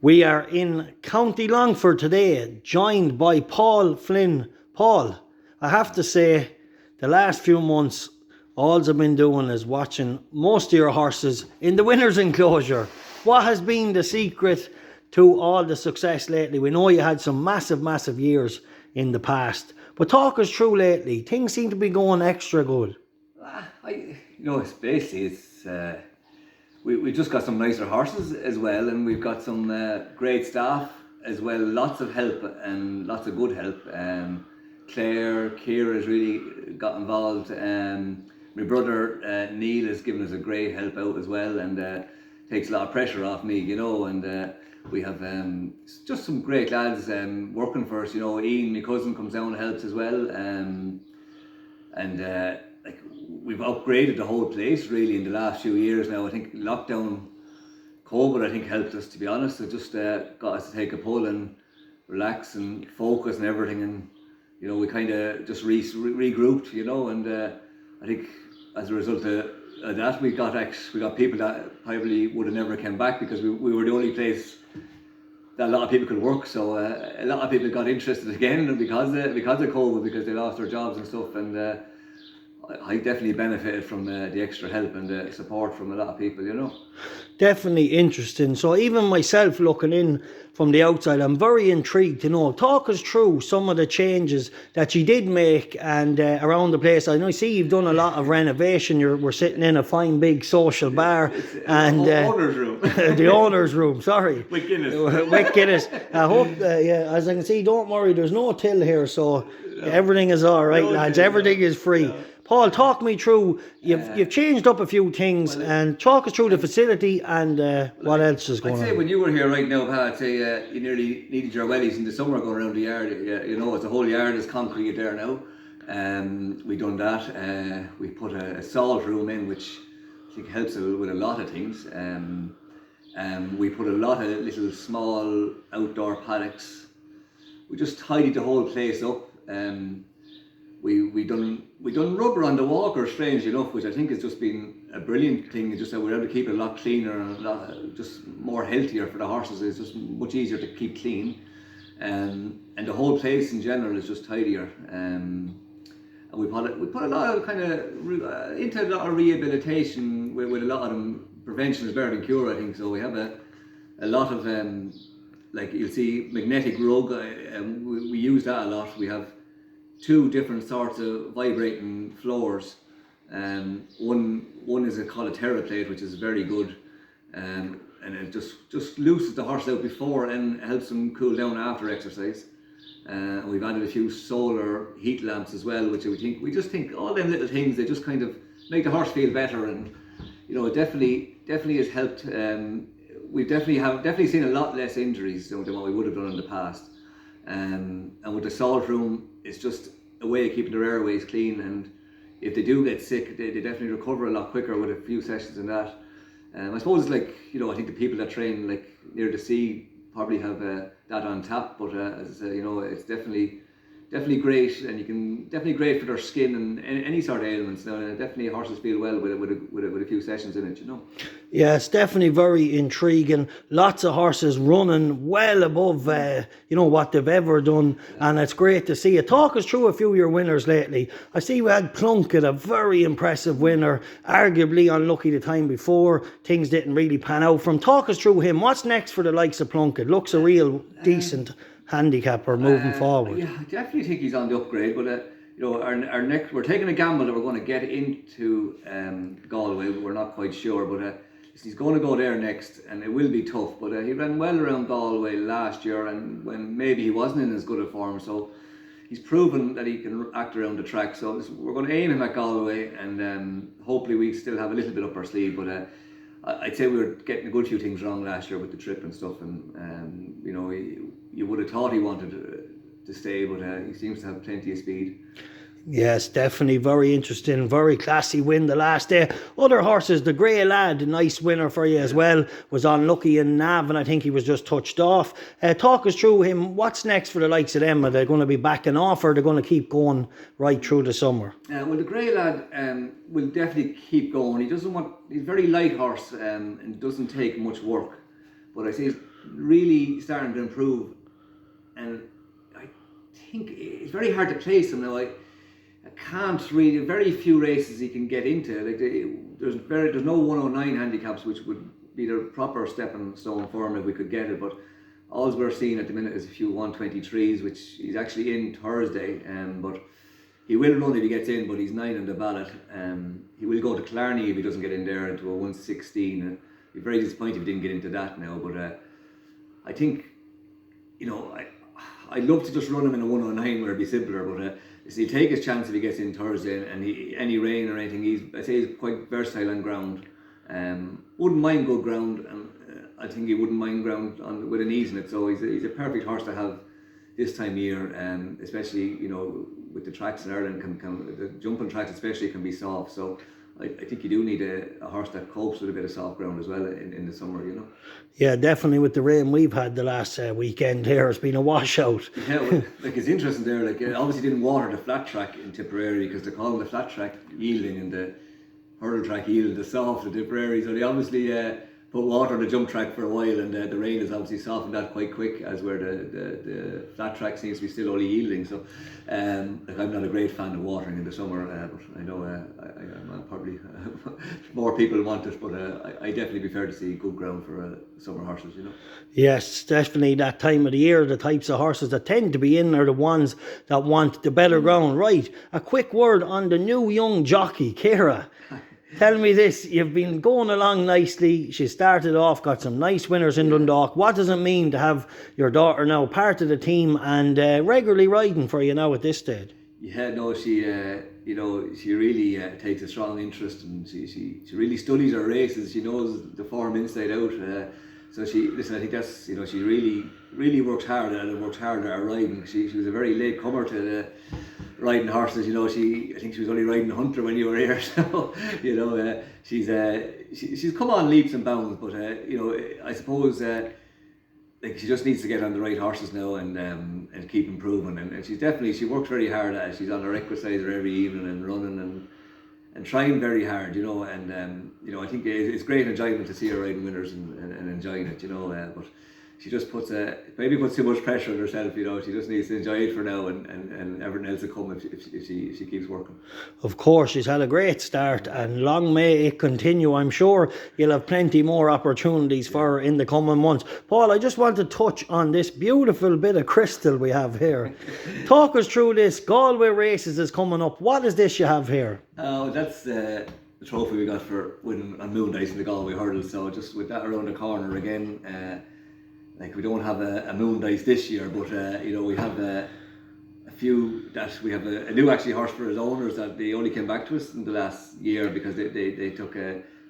We are in County Longford today, joined by Paul Flynn. Paul, I have to say, the last few months, all I've been doing is watching most of your horses in the winner's enclosure. What has been the secret to all the success lately? We know you had some massive years in the past, but talk us through lately. Things seem to be going extra good. It's basically we just got some nicer horses as well, and we've got some great staff as well. Lots of help and lots of good help. Kira has really got involved. My brother Neil has given us a great help out as well, and takes a lot of pressure off me, and we have just some great lads working for us. Ian, my cousin, comes down and helps as well, we've upgraded the whole place really in the last few years now. I think lockdown, COVID, I think helped us, to be honest. It just got us to take a pull and relax and focus and everything, and we kind of just regrouped, and I think as a result of that, we got people that probably would have never come back, because we were the only place that a lot of people could work. So a lot of people got interested again because of COVID, because they lost their jobs and stuff, and I definitely benefited from the extra help and the support from a lot of people. Definitely interesting. So even myself looking in from the outside, I'm very intrigued to know. Talk us through some of the changes that you did make and around the place. I know, I see you've done a lot of renovation. We're sitting in a fine big social bar, and the owner's room. The owner's room. Sorry, with Guinness. With Guinness. I hope. As I can see, don't worry. There's no till here, so everything is all right, lads. Everything is free. Yeah. Paul, talk me through, you've changed up a few things, and talk us through the facility and what else is going on. I'd say when you were here right now, Pat, I'd say you nearly needed your wellies in the summer going around the yard. It's the whole yard is concrete there now. We done that. We put a salt room in, which I think helps with a lot of things. We put a lot of little small outdoor paddocks. We just tidied the whole place up. We done rubber on the walker, strangely enough, which I think has just been a brilliant thing. It's just that we're able to keep it a lot cleaner and just more healthier for the horses. It's just much easier to keep clean, and the whole place in general is just tidier. And we put a lot of kind of into a lot of rehabilitation with a lot of them. Prevention is better than cure, I think. So we have a lot of like you'll see magnetic rug. We use that a lot. We have 2 different sorts of vibrating floors. One is called a TerraPlate, which is very good, and it just loosens the horse out before and helps them cool down after exercise. We've added a few solar heat lamps as well, which we just think all them little things, they just kind of make the horse feel better, and it definitely has helped. We've definitely seen a lot less injuries than what we would have done in the past. And with the salt room, it's just a way of keeping their airways clean, and if they do get sick, they definitely recover a lot quicker with a few sessions in that. I suppose I think the people that train like near the sea probably have that on tap, but as I say, it's definitely great, and definitely great for their skin and any sort of ailments. Now, definitely horses feel well with a few sessions in it. Yeah, it's definitely very intriguing. Lots of horses running well above what they've ever done, and it's great to see it. Talk us through a few of your winners lately. I see we had Plunkett, a very impressive winner, arguably unlucky the time before. Things didn't really pan out from. Talk us through him. What's next for the likes of Plunkett? Looks a real decent handicapper moving forward. Yeah, I definitely think he's on the upgrade, but our next, we're taking a gamble that we're going to get into Galway, but we're not quite sure, but he's going to go there next, and it will be tough, but he ran well around Galway last year, and when maybe he wasn't in as good a form, so he's proven that he can act around the track. So we're going to aim him at Galway, and hopefully we still have a little bit up our sleeve, but I'd say we were getting a good few things wrong last year with the trip and stuff, and you would have thought he wanted to stay, but he seems to have plenty of speed. Yes, definitely very interesting, very classy win the last day. Other horses, the Grey Lad, a nice winner for you as well, was unlucky in Nav, and I think he was just touched off. Talk us through him. What's next for the likes of them? Are they going to be backing off, or are they going to keep going right through the summer? Well, the Grey Lad will definitely keep going. He's a very light horse and doesn't take much work. But I see really starting to improve, and I think it's very hard to place him now. I can't really, very few races he can get into. Like there's no 109 handicaps, which would be the proper stepping stone for him if we could get it. But all we're seeing at the minute is a few 123s, which he's actually in Thursday. But he will run if he gets in, but he's 9 on the ballot. He will go to Clarny if he doesn't get in there into a 116. And he'd be very disappointed if he didn't get into that now. But I think, I'd love to just run him in a 109 where it'd be simpler. But he'll take his chance if he gets in Thursday, and any rain or anything. He's quite versatile on ground. Wouldn't mind good ground, and I think he wouldn't mind ground with an ease in it. So he's a perfect horse to have this time of year, especially with the tracks in Ireland. The jumping tracks especially can be soft. So I think you do need a horse that copes with a bit of soft ground as well in the summer. Yeah, definitely. With the rain we've had the last weekend here, it's been a washout. Yeah, well, it's interesting there. Obviously didn't water the flat track in Tipperary because they're calling the flat track yielding and the hurdle track yielding the soft in Tipperary. So they obviously put water on the jump track for a while, and the rain has obviously softened that quite quick, as where the flat track seems to be still only yielding. So I'm not a great fan of watering in the summer, but I know I'm probably more people want it, but I definitely prefer to see good ground for summer horses. Yes, definitely that time of the year, the types of horses that tend to be in are the ones that want the better ground. Right, a quick word on the new young jockey, Ciara. Tell me this, you've been going along nicely. She started off, got some nice winners in Dundalk. What does it mean to have your daughter now part of the team and regularly riding for you now at this stage? Yeah, no, she really takes a strong interest, and she really studies her races. She knows the form inside out. So I think that's, she really works hard at it and works hard at her riding. She was a very late comer to the riding horses. I think she was only riding Hunter when you were here. So she's come on leaps and bounds. But I suppose she just needs to get on the right horses now and keep improving. And she works very hard at it. She's on her equisizer every evening and running and trying very hard, and I think it's great enjoyment to see her riding winners and enjoying it, but she just maybe puts too much pressure on herself, she just needs to enjoy it for now, and everything else will come if she keeps working. Of course, she's had a great start, and long may it continue. I'm sure you'll have plenty more opportunities for her in the coming months. Paul, I just want to touch on this beautiful bit of crystal we have here. Talk us through this. Galway Races is coming up. What is this you have here? Oh, that's the trophy we got for winning on Moon Dice in the Galway Hurdle. So just with that around the corner again, we don't have a Moon Dice this year, but we have a few that we have a new actually horse for his owners that they only came back to us in the last year because they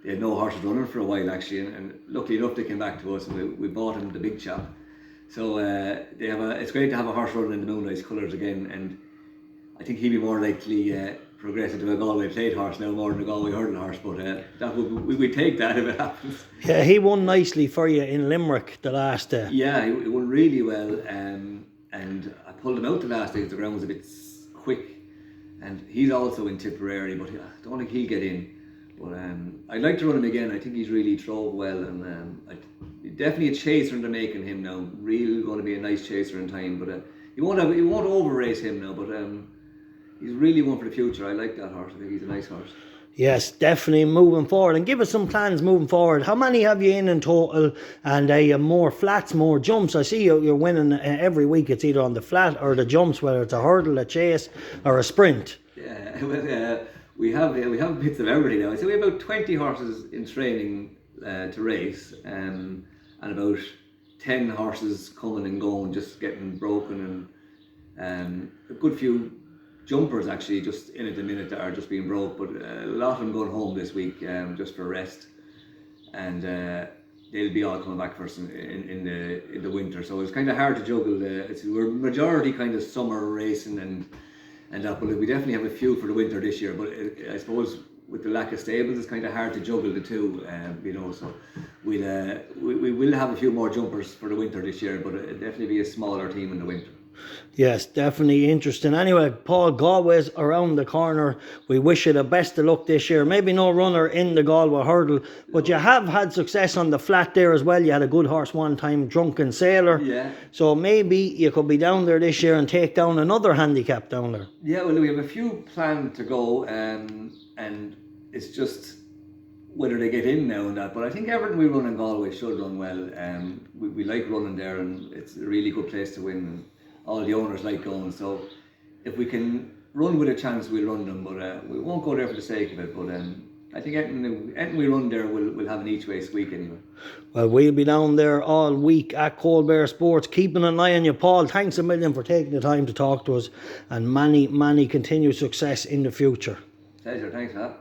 had no horses running for a while actually, and luckily enough they came back to us and we bought him the big chap. So it's great to have a horse running in the Moon Dice colours again, and I think he'd be more likely progress into a Galway plate horse now more than a Galway hurdle horse, but we take that if it happens. Yeah, he won nicely for you in Limerick the last day. Yeah, he won really well, and I pulled him out the last day because the ground was a bit quick, and he's also in Tipperary, but I don't think he'll get in. But I'd like to run him again. I think he's really trove well, and definitely a chaser in the making him now. Really going to be a nice chaser in time, but he won't over race him now, but he's really one for the future. I like that horse. I think he's a nice horse. Yes, definitely moving forward. And give us some plans moving forward. How many have you in total? And more flats, more jumps. I see you're winning every week. It's either on the flat or the jumps, whether it's a hurdle, a chase, or a sprint. Yeah, well, we have bits of everything now. So we have about 20 horses in training to race, and about 10 horses coming and going, just getting broken, and a good few jumpers actually just in at the minute that are just being broke, but a lot of them going home this week just for rest, and they'll be all coming back for us in the winter. So it's kind of hard to juggle. We're majority kind of summer racing and that, but we definitely have a few for the winter this year. But I suppose with the lack of stables, it's kind of hard to juggle the two. So we will have a few more jumpers for the winter this year, but it'll definitely be a smaller team in the winter. Yes, definitely interesting. Anyway, Paul, Galway's around the corner. We wish you the best of luck this year. Maybe no runner in the Galway hurdle, but you have had success on the flat there as well. You had a good horse one time, Drunken Sailor. Yeah. So maybe you could be down there this year and take down another handicap down there. Yeah, well, we have a few planned to go, and it's just whether they get in now and that. But I think everything we run in Galway should run well. We like running there, and it's a really good place to win. And all the owners like going. So if we can run with a chance, we'll run them. But we won't go there for the sake of it. But I think anything we run there, we'll have an each way squeak anyway. Well, we'll be down there all week at Cold Bear Sports, keeping an eye on you, Paul. Thanks a million for taking the time to talk to us, and many continued success in the future. Pleasure, thanks for that.